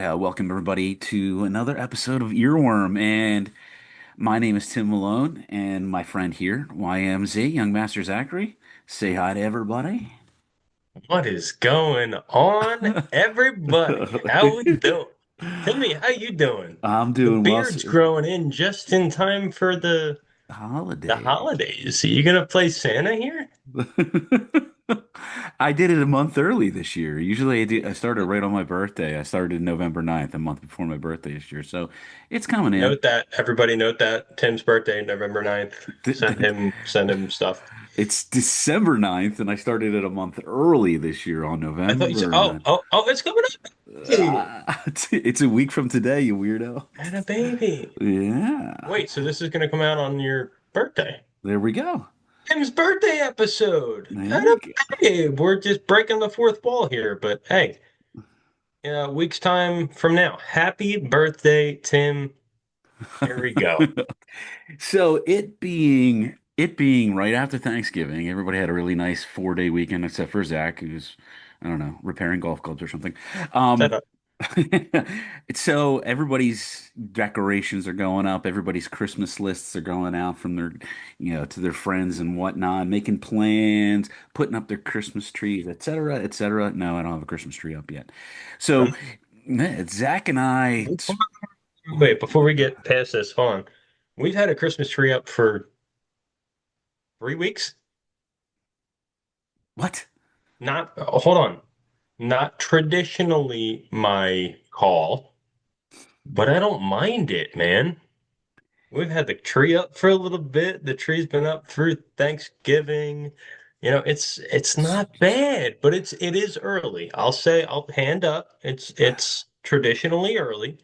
Welcome everybody to another episode of Earworm, and my name is Tim Malone, and my friend here, YMZ, Young Master Zachary. Say hi to everybody. What is going on, everybody? How we doing? Tell me how you doing? I'm The doing well, beard's sir. growing in just in time for the Holiday. holidays. Are you gonna play Santa here? I did it a month early this year. Usually I started right on my birthday. I started November 9th, a month before my birthday this year. So it's coming in. Note that, everybody note that Tim's birthday, November 9th. Send him stuff. It's December 9th, and I started it a month early this year on I thought you said, November oh, 9th. oh, oh, it's coming up. Hey, It's a week from today, you weirdo. and a baby. Yeah, Wait, so this is gonna come out on your birthday? there we go. Tim's birthday episode. There And we a go. babe. We're just breaking the fourth wall here, but hey. Week's time from now. Happy birthday, Tim. Here we go. So it being right after Thanksgiving, everybody had a really nice 4-day weekend except for Zach, who's I don't know, repairing golf clubs or something. Set Um, up. so everybody's decorations are going up, everybody's Christmas lists are going out from their, to their friends and whatnot, making plans, putting up their Christmas trees, et cetera, et cetera. No, I don't have a Christmas tree up yet. So Zach and I, Wait, before we get past this, hold on. We've had a Christmas tree up for 3 weeks. what? Not, hold on. Not traditionally my call, but I don't mind it, man. We've had the tree up for a little bit. The tree's been up through Thanksgiving. It's not bad, but it is early. I'll hand up. It's traditionally early,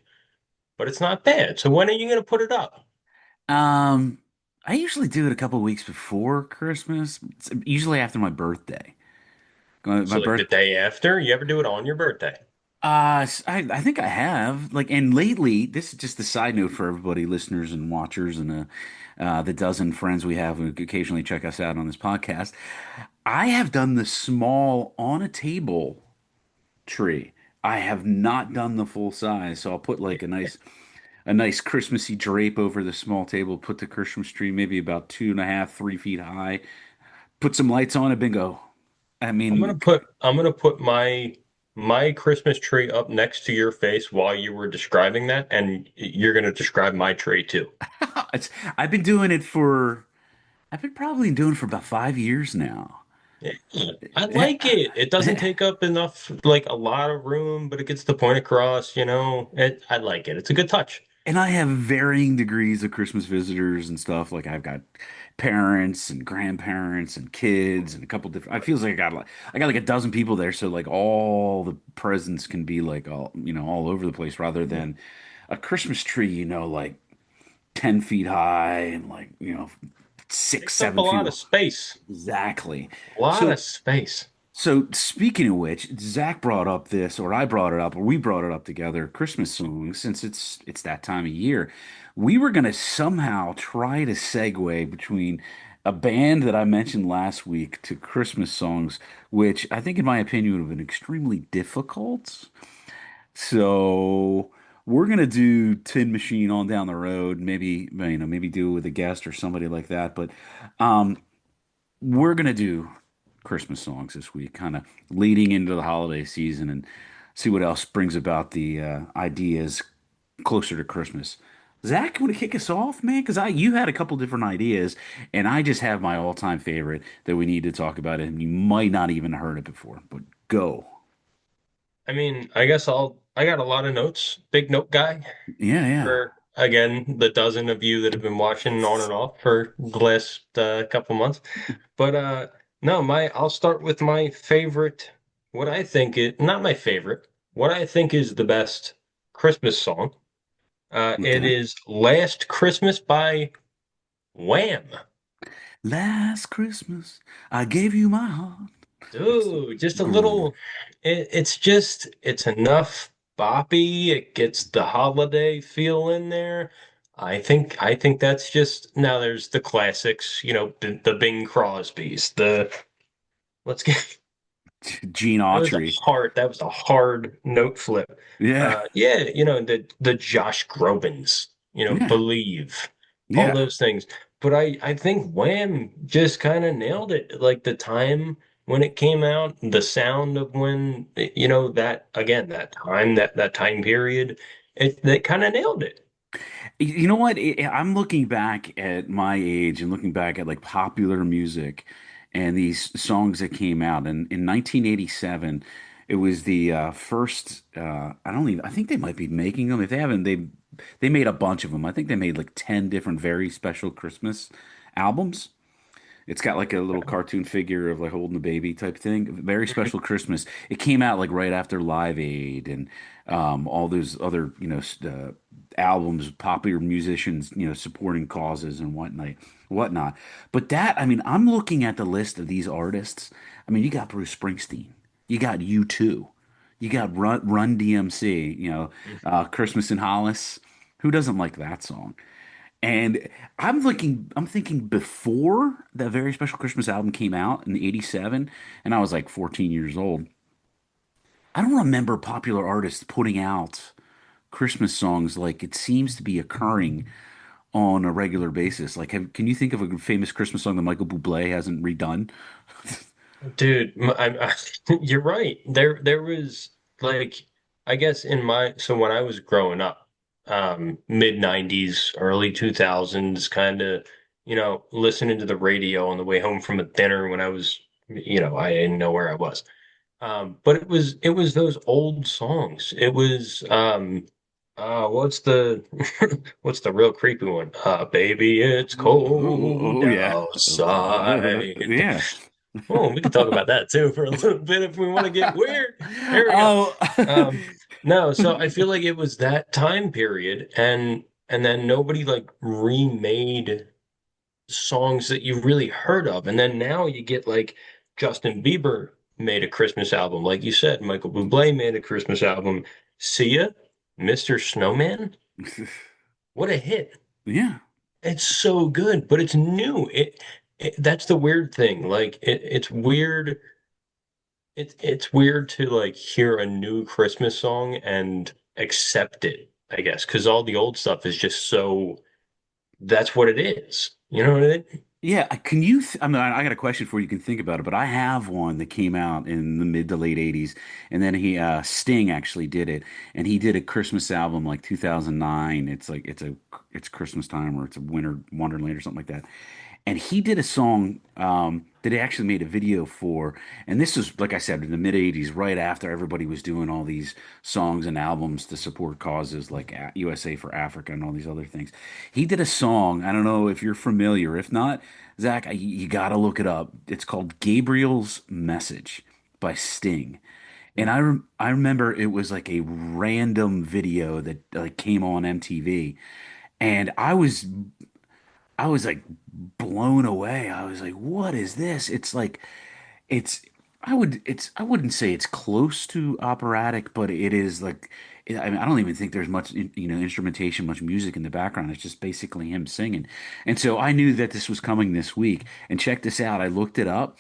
but it's not bad. So when are you gonna put it up? Um, I usually do it a couple weeks before Christmas. It's usually after my birthday. My So like the birth. day after? You ever do it on your birthday? I think I have and lately, this is just a side note for everybody, listeners and watchers, and the dozen friends we have who occasionally check us out on this podcast. I have done the small on a table tree. I have not done the full size, so I'll put like a nice Christmassy drape over the small table, put the Christmas tree maybe about 2.5, 3 feet high, put some lights on it, bingo. I mean, I'm gonna put my Christmas tree up next to your face while you were describing that, and you're gonna describe my tree too. it's, I've been doing it for, I've been probably doing it for about 5 years now. Yeah, I like it. It doesn't take up enough, like a lot of room, but it gets the point across, I like it. It's a good touch. And I have varying degrees of Christmas visitors and stuff. Like I've got parents and grandparents and kids and a couple different. I feels like I got like a dozen people there, so like all the presents can be like all over the place rather Yeah. than a Christmas tree, like 10 feet high and like six, Takes up a 7 feet. lot of space. Exactly. A lot So of space. So speaking of which, Zach brought up this, or I brought it up, or we brought it up together, Christmas songs, since it's that time of year. We were gonna somehow try to segue between a band that I mentioned last week to Christmas songs, which I think, in my opinion, would have been extremely difficult. So we're gonna do Tin Machine on down the road, maybe do it with a guest or somebody like that. But um, we're gonna do Christmas songs this week, kind of leading into the holiday season, and see what else brings about the ideas closer to Christmas. Zach, want to kick us off, man? Because you had a couple different ideas, and I just have my all-time favorite that we need to talk about, and you might not even heard it before. But go. I mean, I got a lot of notes. Big note guy Yeah, yeah. for, again, the dozen of you that have been watching on and off for the last couple months. But no, I'll start with my favorite, what I think is, not my favorite, what I think is the best Christmas song. It Okay. is Last Christmas by Wham. Last Christmas, I gave you my heart. It's Dude, just a great. little, it's enough boppy. It gets the holiday feel in there. I think that's just, now there's the classics, the Bing Crosbys, let's get, Gene Autry. That was a hard note flip. Yeah. Yeah, the Josh Groban's, Yeah. Believe, all Yeah. those things. But I think Wham just kind of nailed it. Like the time when it came out, the sound of when, that again, that time period, they kind of nailed it. You know what? I'm looking back at my age and looking back at like popular music and these songs that came out. And in 1987, it was the first. I don't even. I think they might be making them. If they haven't, they made a bunch of them. I think they made like 10 different very special Christmas albums. It's got like a little cartoon figure of like holding a baby type thing. Very Mhm. special Christmas. It came out like right after Live Aid and all those other albums, popular musicians supporting causes and whatnot. But that, I mean, I'm looking at the list of these artists. I mean, you got Bruce Springsteen, you got U2, you got Run DMC, Christmas in Hollis. Who doesn't like that song? And I'm thinking before that very special Christmas album came out in '87, and I was like 14 years old. I don't remember popular artists putting out Christmas songs like it seems to be occurring on a regular basis. Like, can you think of a famous Christmas song that Michael Bublé hasn't redone? Dude, you're right. There was like, I guess so when I was growing up, mid 90s, early 2000s, kind of, listening to the radio on the way home from a dinner when I didn't know where I was. But it was those old songs. It was what's the what's the real creepy one? Baby, it's cold Oh, yeah. outside. Yeah. Oh, we could talk about that too for a little bit if we want to get weird. There we go. Oh. Um, no, so I feel like it was that time period, and then nobody like remade songs that you really heard of, and then now you get like Justin Bieber made a Christmas album, like you said, Michael Bublé made a Christmas album. Sia, Mr. Snowman, what a hit! Yeah. It's so good, but it's new. That's the weird thing. Like it's weird. It's weird to like hear a new Christmas song and accept it, I guess, because all the old stuff is just so that's what it is. You know what I mean? Yeah, can you? I mean, I got a question for you. You can think about it, but I have one that came out in the mid to late '80s, and then Sting actually did it, and he did a Christmas album like 2009. It's like it's Christmas time or it's a Winter Wonderland or something like that, and he did a song that he actually made a video for. And this was, like I said, in the mid 80s, right after everybody was doing all these songs and albums to support causes like USA for Africa and all these other things. He did a song. I don't know if you're familiar. If not, Zach, you got to look it up. It's called Gabriel's Message by Sting. And I remember it was like a random video that like came on MTV, and I was like blown away. I was like, what is this? It's like it's I wouldn't say it's close to operatic, but it is like I mean, I don't even think there's much instrumentation, much music in the background. It's just basically him singing. And so I knew that this was coming this week. And check this out. I looked it up.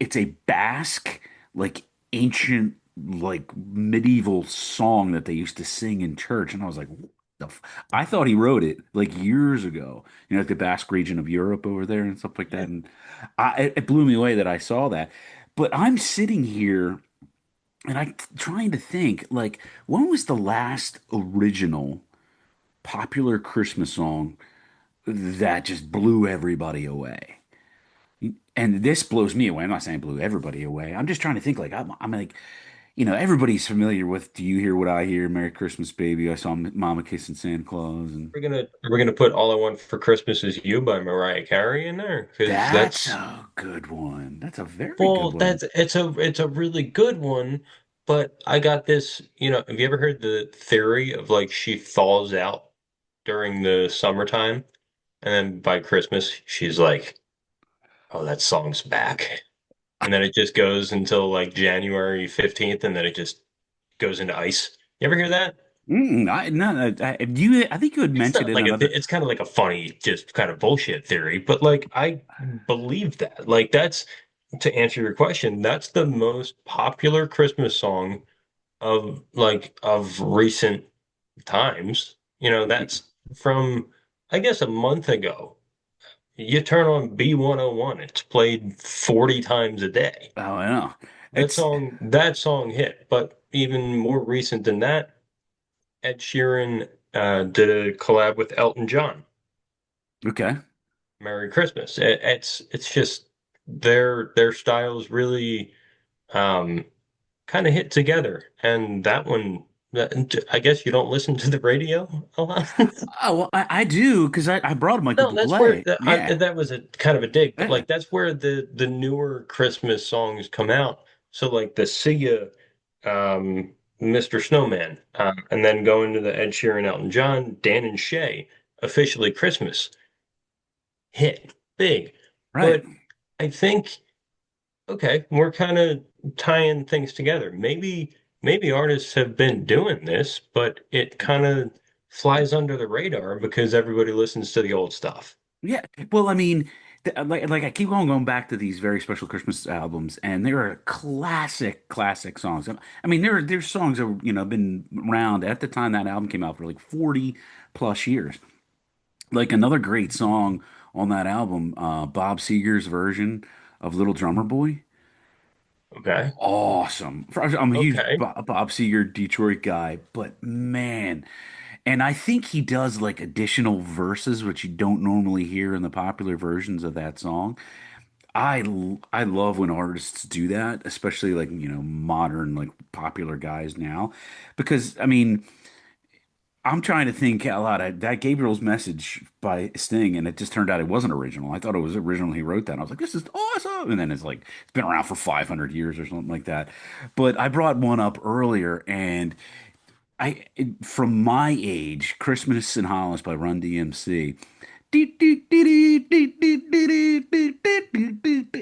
It's a Basque, like ancient, like medieval song that they used to sing in church. And I was like, what the I thought he wrote it like years ago, like the Basque region of Europe over there and stuff like that. Yeah. And it blew me away that I saw that. But I'm sitting here and I'm trying to think, like, when was the last original popular Christmas song that just blew everybody away? And this blows me away. I'm not saying blew everybody away. I'm just trying to think, like, I'm like, everybody's familiar with "Do You Hear What I Hear?" "Merry Christmas, Baby." I saw Mama kissing Santa Claus, and We're gonna put "All I Want for Christmas Is You" by Mariah Carey in there because that's that's a good one. That's a very good well, one. it's a really good one. But I got this, have you ever heard the theory of like she thaws out during the summertime and then by Christmas she's like, oh, that song's back. And then it just goes until like January 15th and then it just goes into ice. You ever hear that? I, no, I think you had It's mentioned not it in like another. it's kind of like a funny, just kind of bullshit theory, but like I believe that. Like to answer your question, that's the most popular Christmas song of recent times. That's from I guess a month ago. You turn on B101, it's played 40 times a day. Oh, I know. That It's song that song hit, but even more recent than that, Ed Sheeran did a collab with Elton John. okay. Merry Christmas. It's just their styles really um, kind of hit together, and that one. I guess you don't listen to the radio a lot. Oh, well, I do because I brought Michael No, that's where Bublé. Yeah. that was a kind of a dig, but Yeah. like that's where the newer Christmas songs come out. So like the Sia, Mr. Snowman, and then going to the Ed Sheeran, Elton John, Dan and Shay, officially Christmas hit big. Right. But I think okay, we're kind of tying things together. Maybe artists have been doing this, but it kind of flies under the radar because everybody listens to the old stuff. Yeah. Well, I mean, like I keep going back to these very special Christmas albums, and there are classic songs. I mean, there's songs that been around at the time that album came out for like 40 plus years. Like another great song on that album, Bob Seger's version of Little Drummer Boy. Okay. Awesome. I'm a huge Okay. Bob Seger Detroit guy, but man, and I think he does like additional verses, which you don't normally hear in the popular versions of that song. I love when artists do that, especially like, modern, like popular guys now, because I mean, I'm trying to think a lot of that Gabriel's Message by Sting, and it just turned out it wasn't original. I thought it was original. He wrote that. And I was like, this is awesome. And then it's like, it's been around for 500 years or something like that. But I brought one up earlier, and from my age, Christmas in Hollis by Run DMC.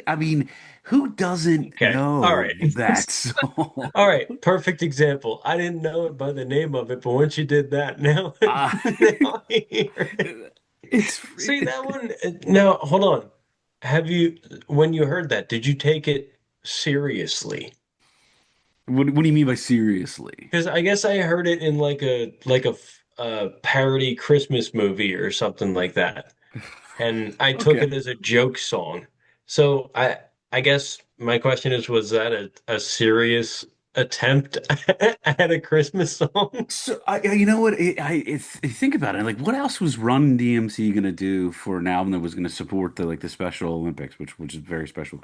I mean, who doesn't Okay. All know right. that song? All right. Perfect example. I didn't know it by the name of it, but once you did that, now, Uh, now I hear it. it's See that one? Now, hold on. When you heard that, did you take it seriously? what do you mean by seriously? Because I guess I heard it in like a parody Christmas movie or something like that, and I took Okay. it as a joke song. So I guess my question is, was that a serious attempt at a Christmas song? So you know what? Think about it. Like, what else was Run DMC gonna do for an album that was gonna support the Special Olympics, which is very special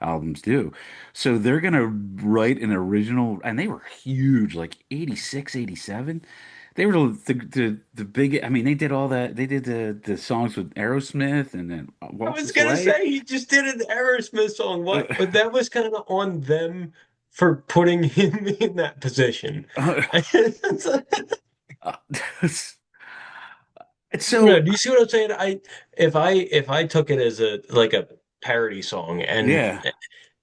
albums do. So they're gonna write an original, and they were huge, like 86, 87. They were the big. I mean, they did all that. They did the songs with Aerosmith and then I Walk was This gonna Way. say he just did an Aerosmith song. What? But that was kind of on them for putting him in that position. No, so do you see what I'm saying? If I took it as a like a parody song yeah.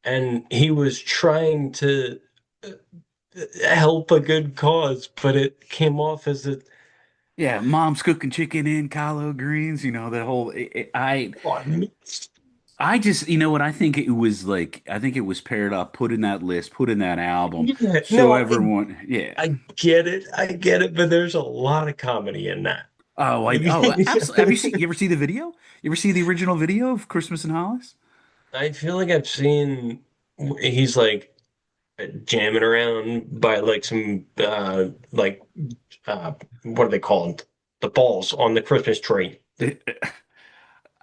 and he was trying to uh, help a good cause, but it came off as a Yeah, mom's cooking chicken and collard greens, the whole on. I just, what I think it was like, I think it was paired up, put in that list, put in that album, Yeah, so no, everyone, yeah. I get it, but there's a lot of comedy in that. Oh, absolutely. You ever see the video? You ever see the original video of Christmas in Hollis? I feel like I've seen he's like jamming around by like some what are they called? The balls on the Christmas tree.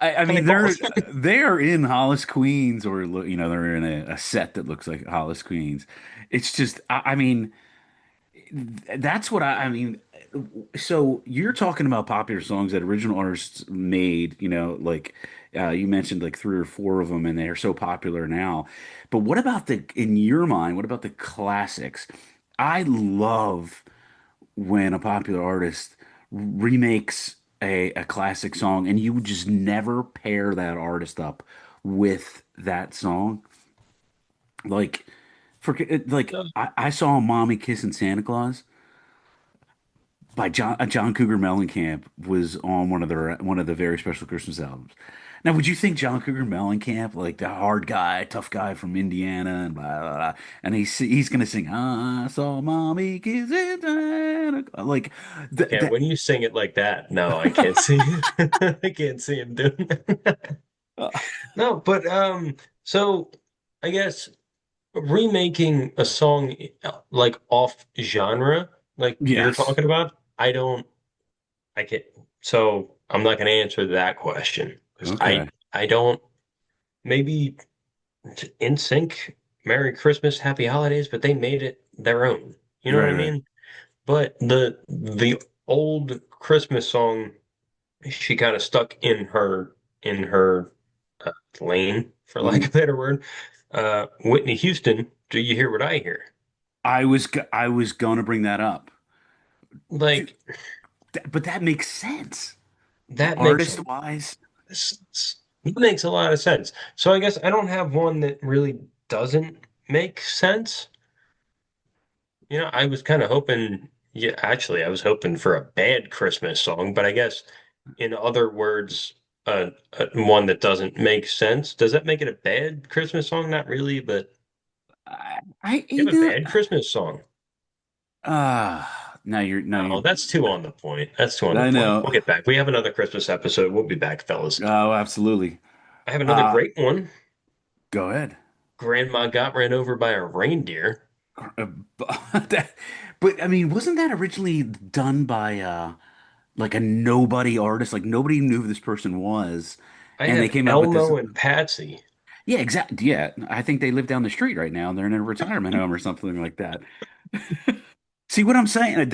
The I kind mean, of balls. they're in Hollis, Queens, or they're in a set that looks like Hollis, Queens. It's just, I mean, that's what I mean. So you're talking about popular songs that original artists made, like you mentioned like three or four of them, and they're so popular now. But what about in your mind, what about the classics? I love when a popular artist remakes a classic song, and you would just never pair that artist up with that song. Like, like I saw Mommy Kissing Santa Claus. by John Cougar Mellencamp was on one of the very special Christmas albums. Now, would you think John Cougar Mellencamp, like the hard guy, tough guy from Indiana, and blah blah, blah and he's gonna sing "I saw mommy kissing Santa," like Okay, that? when you sing it like that, no, I can't see I can't see him doing that. No, but so I guess remaking a song like off genre, like you're Yes. talking about, I can so I'm not gonna answer that question because Okay. I don't maybe in sync Merry Christmas, Happy Holidays, but they made it their own. You know what Right. I Right. mean? But the old Christmas song, she kind of stuck in her uh, lane, for lack of Mhm. a better word. Whitney Houston, do you hear what I hear? I was gonna bring that up. Dude, Like but that makes sense. that makes Artist wise, it makes a lot of sense. So I guess I don't have one that really doesn't make sense. You know, I was kind of hoping, yeah, actually, I was hoping for a bad Christmas song, but I guess in other words, one that doesn't make sense. Does that make it a bad Christmas song? Not really, but you you have a know, bad Christmas song. now Oh, you're, that's too on the point. That's too on the I point. know. We'll get back. We have another Christmas episode. We'll be back, fellas. Oh, absolutely. I have another Uh, great one. Go ahead. Grandma got ran over by a reindeer. Uh, that- but I mean, wasn't that originally done by like a nobody artist? Like nobody knew who this person was, I and they have came out with this. Elmo and Patsy. Yeah, exactly. Yeah, I think they live down the street right now. They're in a retirement home or something like that. See what I'm saying?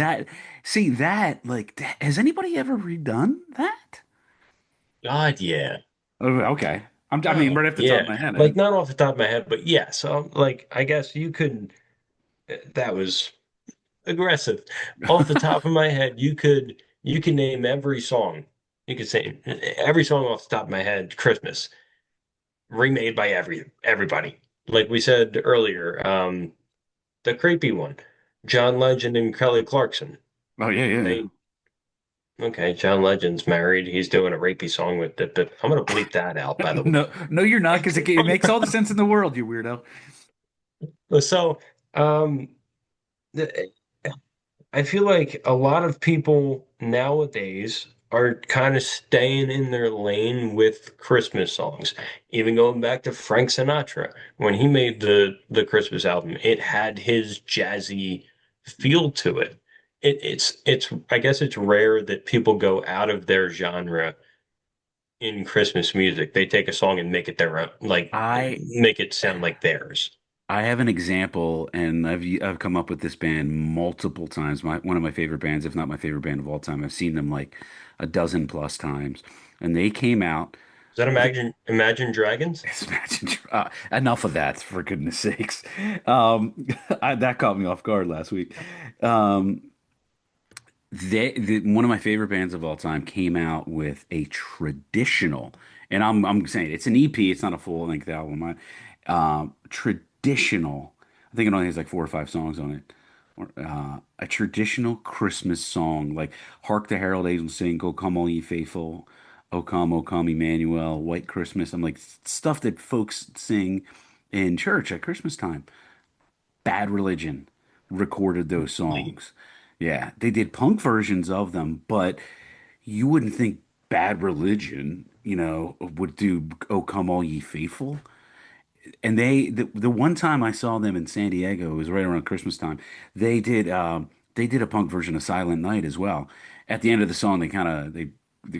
See that, like, has anybody ever redone that? God, yeah. Oh, okay. I mean, Oh, right off the top of yeah. my head. Like not off the top of my head, but yeah. So like I guess you could that was aggressive. Off the top of my head, you could name every song. You could say every song off the top of my head, Christmas, remade by everybody. Like we said earlier, the creepy one, John Legend and Kelly Clarkson. Oh yeah, yeah, They okay, John Legend's married. He's doing a rapey song with it, but I'm gonna bleep that out, yeah. by the No, no, you're not, because it makes all the way. sense in the world, you weirdo. So, um, I feel like a lot of people nowadays are kind of staying in their lane with Christmas songs. Even going back to Frank Sinatra, when he made the Christmas album, it had his jazzy feel to it. It's I guess it's rare that people go out of their genre in Christmas music. They take a song and make it their own, like I make it sound like theirs. I have an example, and I've come up with this band multiple times. One of my favorite bands, if not my favorite band of all time. I've seen them like a dozen plus times, and they came out. Is that Th Imagine Dragons? Imagine, enough of that, for goodness sakes. That caught me off guard last week. Um, one of my favorite bands of all time came out with a traditional, and I'm saying it's an EP, it's not a full length album. Traditional. I think it only has like 4 or 5 songs on it. A traditional Christmas song like "Hark the Herald Angels Sing," "O Come All Ye Faithful," O Come, Emmanuel," "White Christmas." I'm like stuff that folks sing in church at Christmas time. Bad Religion recorded those songs. Yeah, they did punk versions of them, but you wouldn't think Bad Religion, would do "Oh Come All Ye Faithful." And the one time I saw them in San Diego, it was right around Christmas time. They did a punk version of Silent Night as well. At the end of the song, they're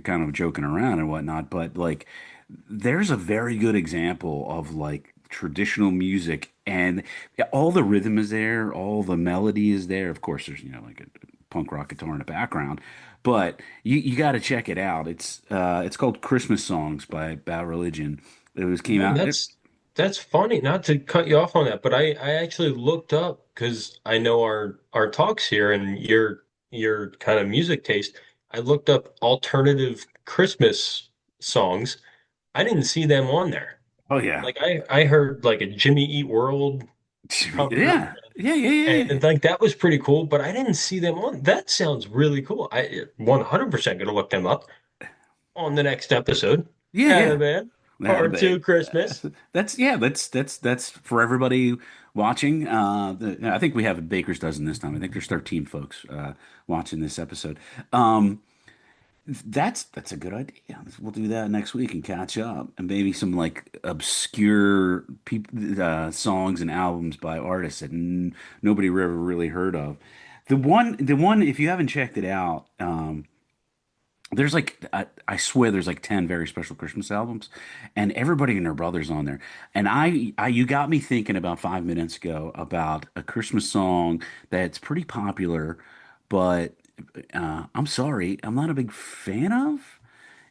kind of joking around and whatnot, but like there's a very good example of like traditional music, and all the rhythm is there, all the melody is there. Of course, there's like a punk rock guitar in the background, but you got to check it out. It's called Christmas Songs by Bad Religion. It was came No, out. that's funny. Not to cut you off on that, but I actually looked up because I know our talks here and your kind of music taste. I looked up alternative Christmas songs. I didn't see them on there. Oh yeah. Like I heard like a Jimmy Eat World. cover. Yeah, yeah, yeah, yeah, And like that was pretty cool, but I didn't see them on. That sounds really cool. I 100% gonna look them up on the next episode. yeah, yeah. Anime Yeah, Part 2 Christmas. that's yeah, that's for everybody watching. I think we have a baker's dozen this time. I think there's 13 folks watching this episode. Um, that's a good idea. We'll do that next week and catch up, and maybe some like obscure songs and albums by artists that nobody ever really heard of. The one, if you haven't checked it out, there's like I swear there's like 10 very special Christmas albums, and everybody and their brothers on there. And you got me thinking about 5 minutes ago about a Christmas song that's pretty popular, but I'm sorry, I'm not a big fan of.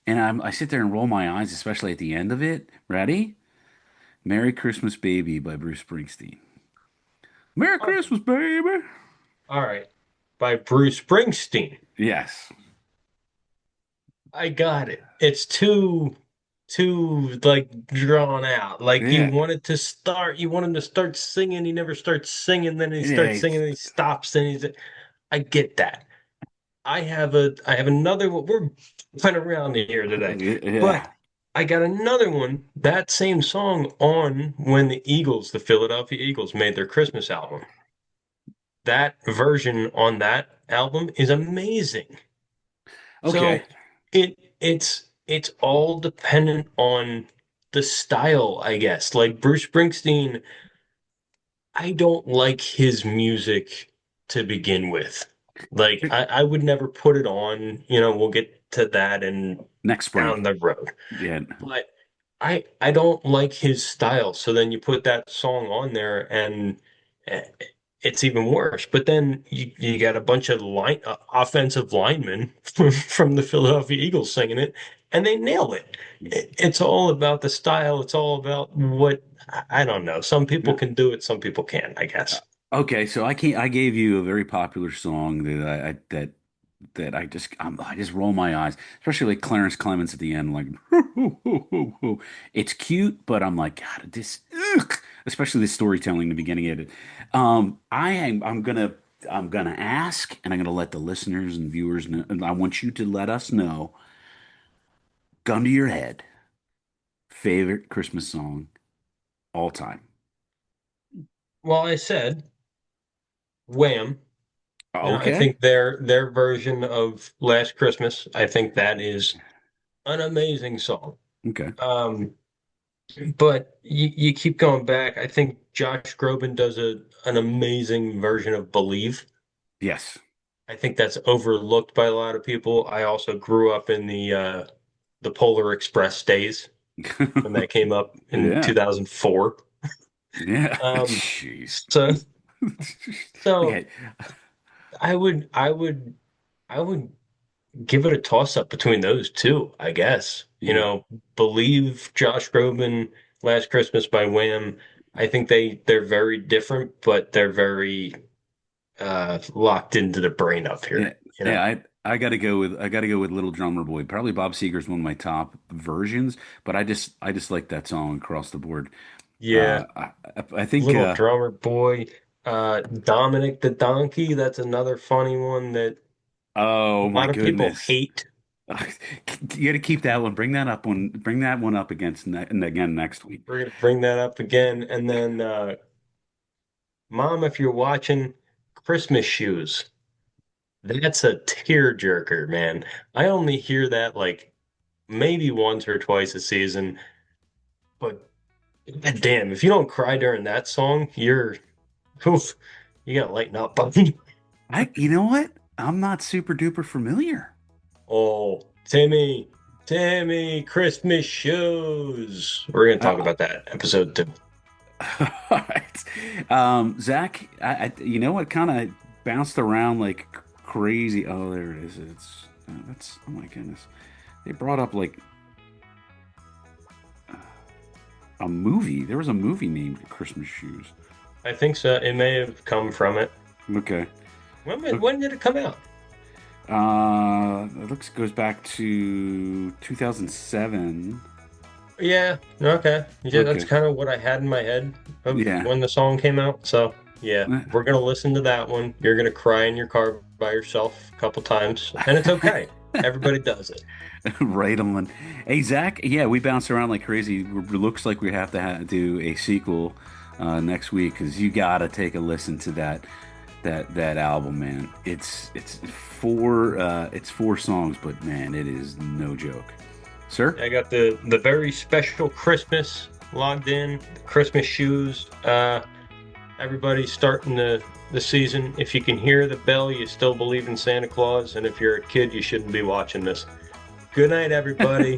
And I sit there and roll my eyes, especially at the end of it. Ready? Merry Christmas, Baby by Bruce Springsteen. Merry Okay. Christmas, baby. All right. By Bruce Springsteen. Yes. I got it. It's too like drawn out. Like Yeah. you want him to start singing, he never starts singing, then he Yeah. starts singing and he stops and I get that. I have another one. We're playing around here today. But Yeah. I got another one, that same song on when the Philadelphia Eagles made their Christmas album. That version on that album is amazing. Okay. So it's all dependent on the style, I guess. Like Bruce Springsteen, I don't like his music to begin with. Like I would never put it on, we'll get to that and Next spring. down the road. Yeah. But I don't like his style. So then you put that song on there and eh, it's even worse. But then you got a bunch of offensive linemen from the Philadelphia Eagles singing it, and they nail it. It's all about the style. It's all about what I don't know. Some people No. can do it, some people can't, I Uh, guess. Okay, so I gave you a very popular song that I just roll my eyes, especially like Clarence Clemens at the end, like it's cute, but I'm like, God, this, ugh, especially the storytelling in the beginning of it. I'm gonna ask, and I'm gonna let the listeners and viewers know, and I want you to let us know, gun to your head, favorite Christmas song all time. Well, I said Wham. I Okay, think their version of Last Christmas, I think that is an amazing song. okay, But you keep going back. I think Josh Groban does an amazing version of Believe. yes. I think that's overlooked by a lot of people. I also grew up in the Polar Express days when that came up in Yeah. 2004. Yeah. Um, Jeez. so Okay. so I would I would give it a toss up between those two, I guess. Yeah. Believe Josh Groban, Last Christmas by Wham. I think they're very different, but they're very locked into the brain up Yeah. here. Yeah. I gotta go with Little Drummer Boy. Probably Bob Seger's one of my top versions, but I just like that song across the board. Yeah, I think Little Drummer Boy, Dominic the Donkey, that's another funny one that oh a my lot of people goodness. hate. You got to keep that one. Bring that one up against and again next week. We're gonna bring that up again. And then Mom, if you're watching, Christmas Shoes. That's a tearjerker, man. I only hear that like maybe once or twice a season, but god damn, if you don't cry during that song, oof, you gotta lighten up, buddy. You know what? I'm not super duper familiar. Oh, Timmy, Christmas shoes. We're gonna talk Uh, about that episode 2. All right. Zach, you know what kind of bounced around like crazy? Oh, there it is. That's, oh my goodness. They brought up like a movie. There was a movie named Christmas Shoes. I think so. It may have come from it. Okay. When did it come out? It looks goes back to 2007. Yeah, okay. Yeah, that's Okay. kind of what I had in my head of Yeah. when the song came out. So, yeah, we're gonna listen to that one. You're gonna cry in your car by yourself a couple times, and it's okay. Everybody does it. Right on. Hey, Zach, yeah, we bounced around like crazy. It looks like we have to do a sequel next week because you gotta take a listen to that album, man. It's four songs, but man, it is no joke. Sir? I got the very special Christmas logged in, the Christmas shoes. Everybody's starting the season. If you can hear the bell, you still believe in Santa Claus, and if you're a kid, you shouldn't be watching this. Good night, everybody.